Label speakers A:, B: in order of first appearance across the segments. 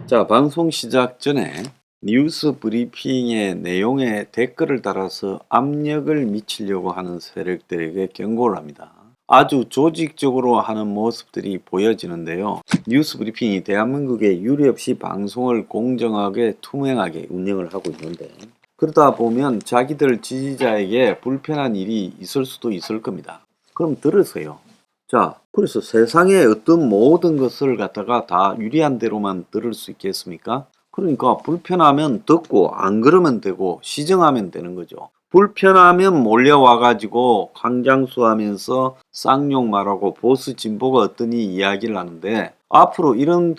A: 자, 방송 시작 전에 뉴스 브리핑의 내용에 댓글을 달아서 압력을 미치려고 하는 세력들에게 경고를 합니다. 아주 조직적으로 하는 모습들이 보여지는데요. 뉴스 브리핑이 대한민국에 유례 없이 방송을 공정하게 투명하게 운영을 하고 있는데, 그러다 보면 자기들 지지자에게 불편한 일이 있을 수도 있을 겁니다. 그럼 들으세요. 자, 그래서 세상의 어떤 모든 것을 갖다가 다 유리한 대로만 들을 수 있겠습니까? 그러니까 불편하면 듣고 안 그러면 되고 시정하면 되는 거죠. 불편하면 몰려와가지고 광장수하면서 쌍욕 말하고 보수 진보가 어떠니 이야기를 하는데, 앞으로 이런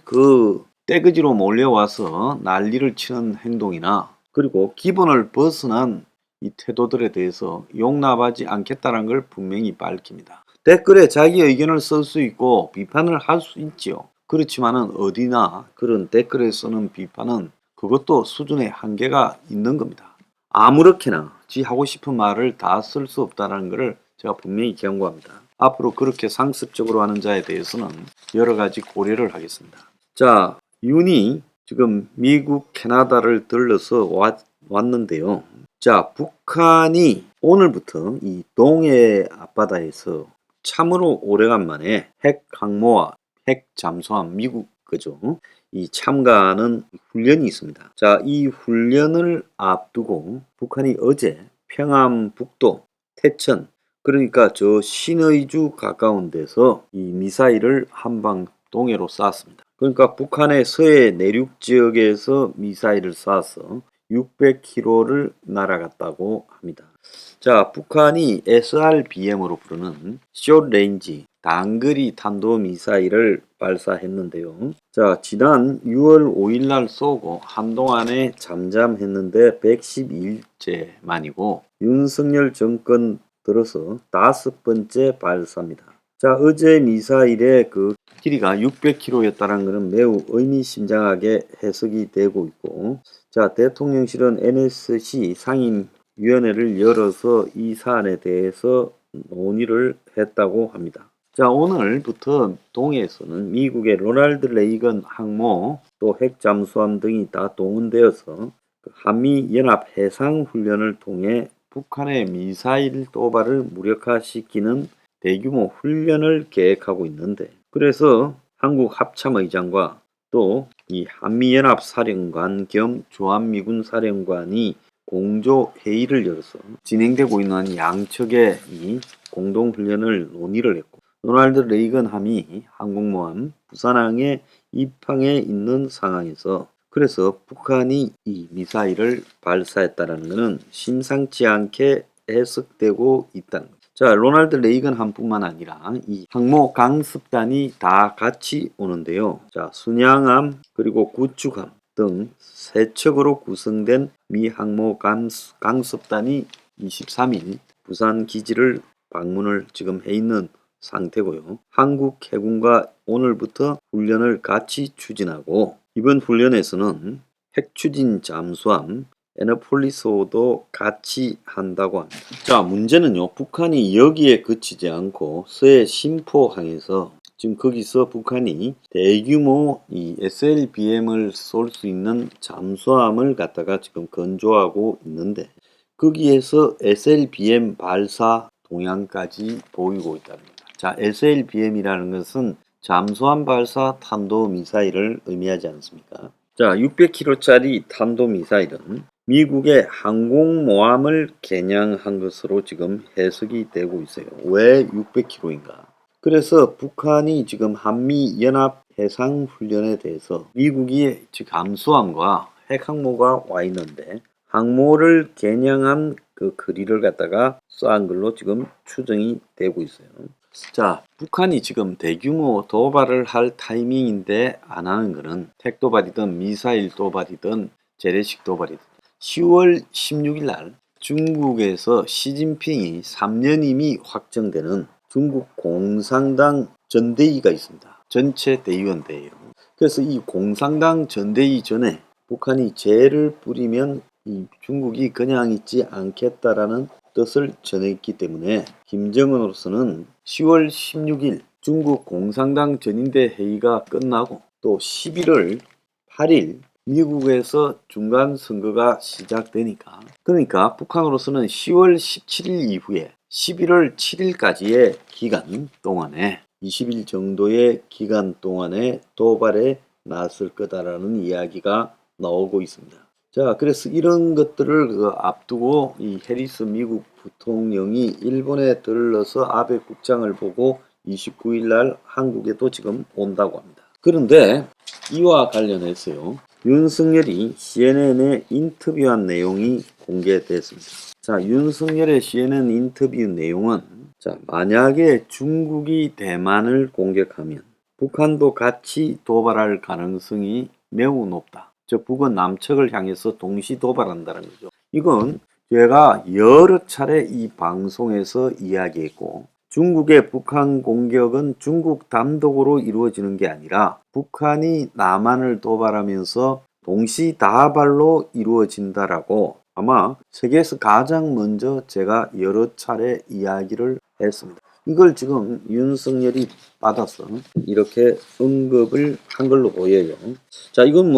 A: 떼거지로 몰려와서 난리를 치는 행동이나 그리고 기본을 벗어난 이 태도들에 대해서 용납하지 않겠다는 걸 분명히 밝힙니다. 댓글에 자기 의견을 쓸 수 있고 비판을 할 수 있지요. 그렇지만은 어디나 그런 댓글에 쓰는 비판은 그것도 수준의 한계가 있는 겁니다. 아무렇게나 지 하고 싶은 말을 다 쓸 수 없다는 것을 제가 분명히 경고합니다. 앞으로 그렇게 상습적으로 하는 자에 대해서는 여러 가지 고려를 하겠습니다. 자, 윤이 지금 미국, 캐나다를 들러서 왔는데요. 자, 북한이 오늘부터 이 동해 앞바다에서 참으로 오래간만에 핵 항모와 핵 잠수함 미국 그죠? 이 참가하는 훈련이 있습니다. 자, 이 훈련을 앞두고 북한이 어제 평안북도 태천 그러니까 저 신의주 가까운 데서 이 미사일을 한 방 동해로 쐈습니다. 그러니까 북한의 서해 내륙 지역에서 미사일을 쏴서 600km를 날아갔다고 합니다. 자, 북한이 SRBM으로 부르는 숏레인지 단거리 탄도미사일을 발사했는데요. 자, 지난 6월 5일 날 쏘고 한동안에 잠잠했는데 112일째 만이고 윤석열 정권 들어서 5번째 발사입니다. 자, 어제 미사일의 길이가 600km였다는 것은 매우 의미심장하게 해석이 되고 있고, 자, 대통령실은 NSC 상임위원회를 열어서 이 사안에 대해서 논의를 했다고 합니다. 자, 오늘부터 동해에서는 미국의 로널드 레이건 항모 또 핵잠수함 등이 다 동원되어서 한미연합 해상훈련을 통해 북한의 미사일 도발을 무력화시키는 대규모 훈련을 계획하고 있는데, 그래서 한국 합참의장과 또 이 한미연합 사령관 겸 주한미군 사령관이 공조 회의를 열어서 진행되고 있는 양측의 이 공동훈련을 논의를 했고, 로널드 레이건 함이 항공모함 부산항에 입항해 있는 상황에서 그래서 북한이 이 미사일을 발사했다는 것은 심상치 않게 해석되고 있다는 거죠. 자, 로널드 레이건 함뿐만 아니라 이 항모 강습단이 다 같이 오는데요. 자, 순양함 그리고 구축함 등 세 척으로 구성된 미 항모 강습단이 23일 부산 기지를 방문을 지금 해 있는 상태고요. 한국 해군과 오늘부터 훈련을 같이 추진하고, 이번 훈련에서는 핵추진 잠수함 에너폴리스호도 같이 한다고 합니다. 자, 문제는요, 북한이 여기에 그치지 않고 서해 심포항에서 지금 거기서 북한이 대규모 이 SLBM을 쏠 수 있는 잠수함을 갖다가 지금 건조하고 있는데, 거기에서 SLBM 발사 동향까지 보이고 있답니다. 자, SLBM이라는 것은 잠수함 발사 탄도미사일을 의미하지 않습니까? 자, 600km짜리 탄도미사일은 미국의 항공모함을 겨냥한 것으로 지금 해석이 되고 있어요. 왜 600km인가? 그래서 북한이 지금 한미연합 해상훈련에 대해서 미국이 즉 잠수함과 핵항모가 와 있는데 항모를 겨냥한 거리를 갖다가 쏘은 걸로 지금 추정이 되고 있어요. 자, 북한이 지금 대규모 도발을 할 타이밍인데 안 하는 것은 핵 도발이든 미사일 도발이든 재래식 도발이든 10월 16일 날 중국에서 시진핑이 3년임이 확정되는 중국 공산당 전대회의가 있습니다. 전체 대의원 대회요. 그래서 이 공산당 전대회의 전에 북한이 재를 뿌리면 이 중국이 그냥 있지 않겠다라는 뜻을 전했기 때문에 김정은으로서는 10월 16일 중국 공산당 전인대 회의가 끝나고 또 11월 8일 미국에서 중간 선거가 시작되니까 그러니까 북한으로서는 10월 17일 이후에 11월 7일까지의 기간 동안에 20일 정도의 기간 동안에 도발에 나설 거다라는 이야기가 나오고 있습니다. 자, 그래서 이런 것들을 앞두고 이 해리스 미국 부통령이 일본에 들러서 아베 국장을 보고 29일 날 한국에도 지금 온다고 합니다. 그런데 이와 관련해서요, 윤석열이 CNN에 인터뷰한 내용이 공개됐습니다. 자, 윤석열의 CNN 인터뷰 내용은 자, 만약에 중국이 대만을 공격하면 북한도 같이 도발할 가능성이 매우 높다. 즉 북은 남측을 향해서 동시 도발한다는 거죠. 이건 제가 여러 차례 이 방송에서 이야기했고 중국의 북한 공격은 중국 단독으로 이루어지는 게 아니라 북한이 남한을 도발하면서 동시다발로 이루어진다라고 아마 세계에서 가장 먼저 제가 여러 차례 이야기를 했습니다. 이걸 지금 윤석열이 받아서 이렇게 언급을 한 걸로 보여요. 자, 이건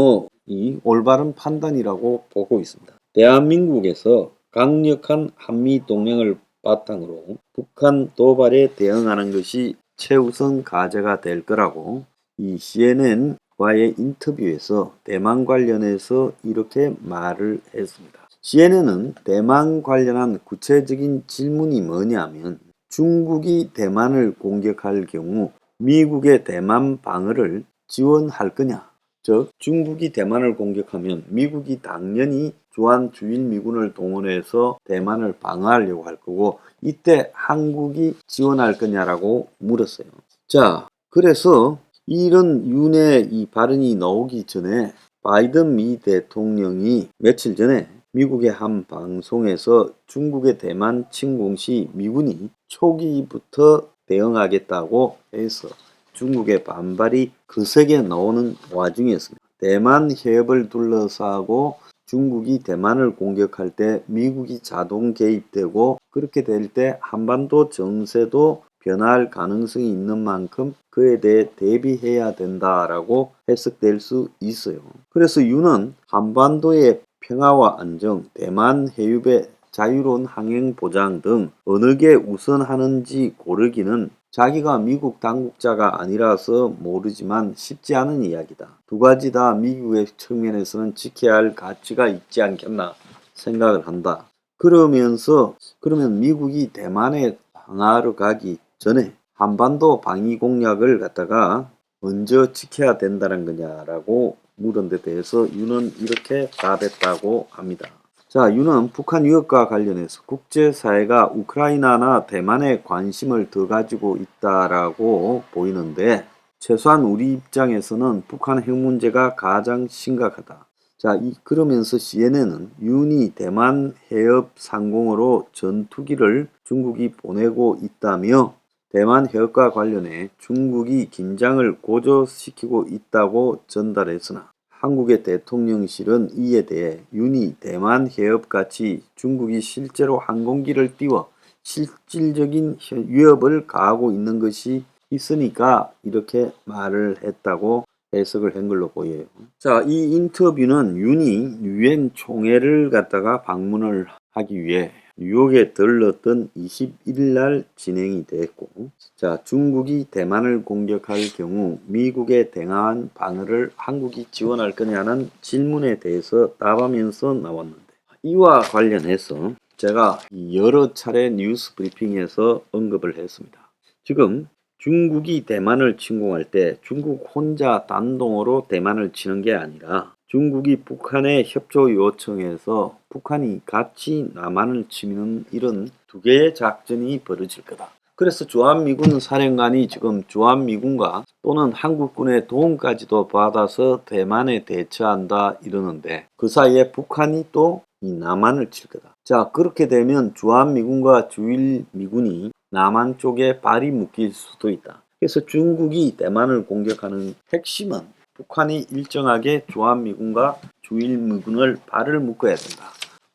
A: 이 올바른 판단이라고 보고 있습니다. 대한민국에서 강력한 한미 동맹을 바탕으로 북한 도발에 대응하는 것이 최우선 과제가 될 거라고 이 CNN과의 인터뷰에서 대만 관련해서 이렇게 말을 했습니다. CNN은 대만 관련한 구체적인 질문이 뭐냐면 중국이 대만을 공격할 경우 미국의 대만 방어를 지원할 거냐? 즉 중국이 대만을 공격하면 미국이 당연히 주한 주일 미군을 동원해서 대만을 방어하려고 할 거고 이때 한국이 지원할 거냐라고 물었어요. 자, 그래서 이런 윤의 이 발언이 나오기 전에 바이든 미 대통령이 며칠 전에 미국의 한 방송에서 중국의 대만 침공 시 미군이 초기부터 대응하겠다고 해서 중국의 반발이 거세게 나오는 와중이었습니다. 대만 해협을 둘러싸고 중국이 대만을 공격할 때 미국이 자동 개입되고 그렇게 될 때 한반도 정세도 변화할 가능성이 있는 만큼 그에 대해 대비해야 된다라고 해석될 수 있어요. 그래서 윤은 한반도의 평화와 안정, 대만 해협의 자유로운 항행 보장 등 어느 게 우선하는지 고르기는 자기가 미국 당국자가 아니라서 모르지만 쉽지 않은 이야기다. 두 가지 다 미국의 측면에서는 지켜야 할 가치가 있지 않겠나 생각을 한다. 그러면 미국이 대만에 방어하러 가기 전에 한반도 방위 공약을 갖다가 먼저 지켜야 된다는 거냐라고 물은 데 대해서 윤은 이렇게 답했다고 합니다. 자, 윤은 북한 위협과 관련해서 국제사회가 우크라이나나 대만에 관심을 더 가지고 있다라고 보이는데 최소한 우리 입장에서는 북한 핵 문제가 가장 심각하다. 자, 그러면서 CNN은 윤이 대만 해협 상공으로 전투기를 중국이 보내고 있다며 대만 해협과 관련해 중국이 긴장을 고조시키고 있다고 전달했으나 한국의 대통령실은 이에 대해 윤이 대만 해협같이 중국이 실제로 항공기를 띄워 실질적인 위협을 가하고 있는 것이 있으니까 이렇게 말을 했다고 해석을 한 걸로 보여요. 자, 이 인터뷰는 윤이 유엔 총회를 갖다가 방문을 하기 위해 뉴욕에 들렀던 21일 날 진행이 됐고 자, 중국이 대만을 공격할 경우 미국의 대항한 방어를 한국이 지원할 거냐는 질문에 대해서 답하면서 나왔는데 이와 관련해서 제가 여러 차례 뉴스 브리핑에서 언급을 했습니다. 지금 중국이 대만을 침공할 때 중국 혼자 단독으로 대만을 치는 게 아니라 중국이 북한에 협조 요청해서 북한이 같이 남한을 치는 이런 두 개의 작전이 벌어질 거다. 그래서 주한미군 사령관이 지금 주한미군과 또는 한국군의 도움까지도 받아서 대만에 대처한다 이러는데 그 사이에 북한이 또 이 남한을 칠 거다. 자, 그렇게 되면 주한미군과 주일미군이 남한 쪽에 발이 묶일 수도 있다. 그래서 중국이 대만을 공격하는 핵심은 북한이 일정하게 주한미군과 주일미군을 발을 묶어야 된다.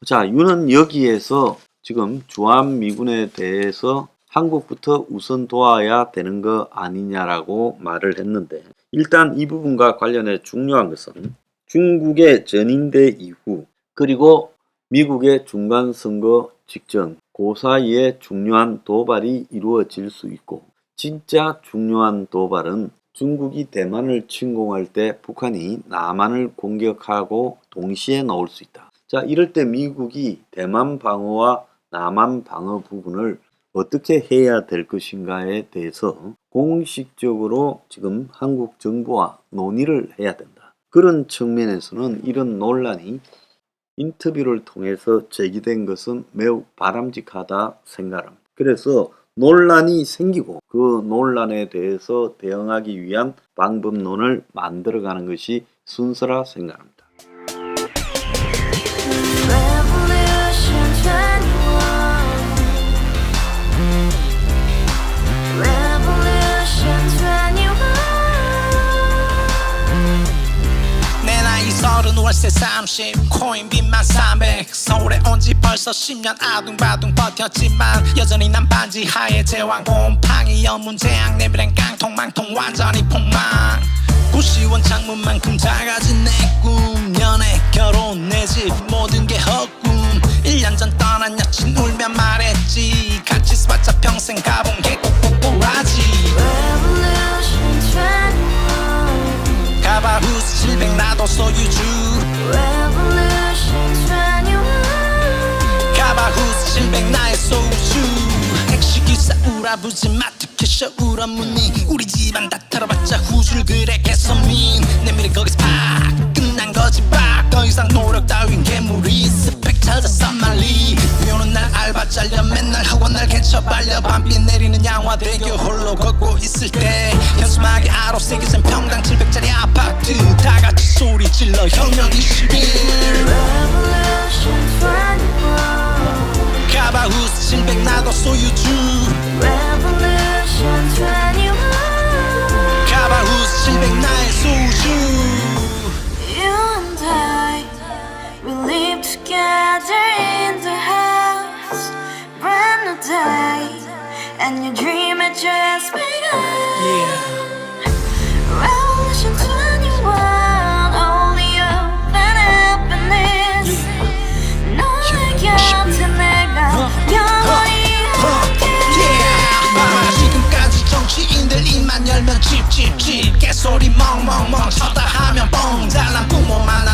A: 자, 윤은 여기에서 지금 주한미군에 대해서 한국부터 우선 도와야 되는 거 아니냐라고 말을 했는데 일단 이 부분과 관련해 중요한 것은 중국의 전인대 이후 그리고 미국의 중간선거 직전 그 사이에 중요한 도발이 이루어질 수 있고 진짜 중요한 도발은 중국이 대만을 침공할 때 북한이 남한을 공격하고 동시에 나올 수 있다. 자, 이럴 때 미국이 대만 방어와 남한 방어 부분을 어떻게 해야 될 것인가에 대해서 공식적으로 지금 한국 정부와 논의를 해야 된다. 그런 측면에서는 이런 논란이 인터뷰를 통해서 제기된 것은 매우 바람직하다 생각합니다. 그래서 논란이 생기고 그 논란에 대해서 대응하기 위한 방법론을 만들어가는 것이 순서라 생각합니다.
B: 월세 30 코인빚만 300 서울에 온 지 벌써 10년 아둥바둥 버텼지만 여전히 난 반지 하에 제왕 곰팡이 연문제약 내비랭 깡통망통 완전히 폭망 고시원 창문만큼 작아진 내 꿈 연애 결혼 내 집 모든 게 헛꿈 1년 전 떠난 여친 울며 말했지 같이 써봤자 평생 가본 게 꼭꼭꼬라지 가바후스 700 나도 소유주 가바후스 700 나의 소주 택시기사 우라부지 마트 캐셔 울어무니 우리 집안 다 털어봤자 후줄 그래 개선민 내미래 거기서 팍 끝난 거지 팍더 이상 노력 따윈 괴물이 스펙 찾아서 말리 비오는 날 알바 잘려 맨날 학원 날 개쳐발려 밤비 내리는 양화대교 홀로 걷고 있을 때 현수막에 아로 새겨진 평당 700짜리 아파트 다같이 소리 질러 혁명 21 가바후스 700 나도 소유주 가바후스 700 나의 소주
C: You and I, we live together in the house, brand new day, and your dream had just begun. Revolution 21, only open happiness. 너의 곁에 내가 영원히 함께.
B: 지금까지 정치인들 입만 열면 찝찝찝 개소리 멍멍멍 쳤다 하면 뻥 잘난 부모 만나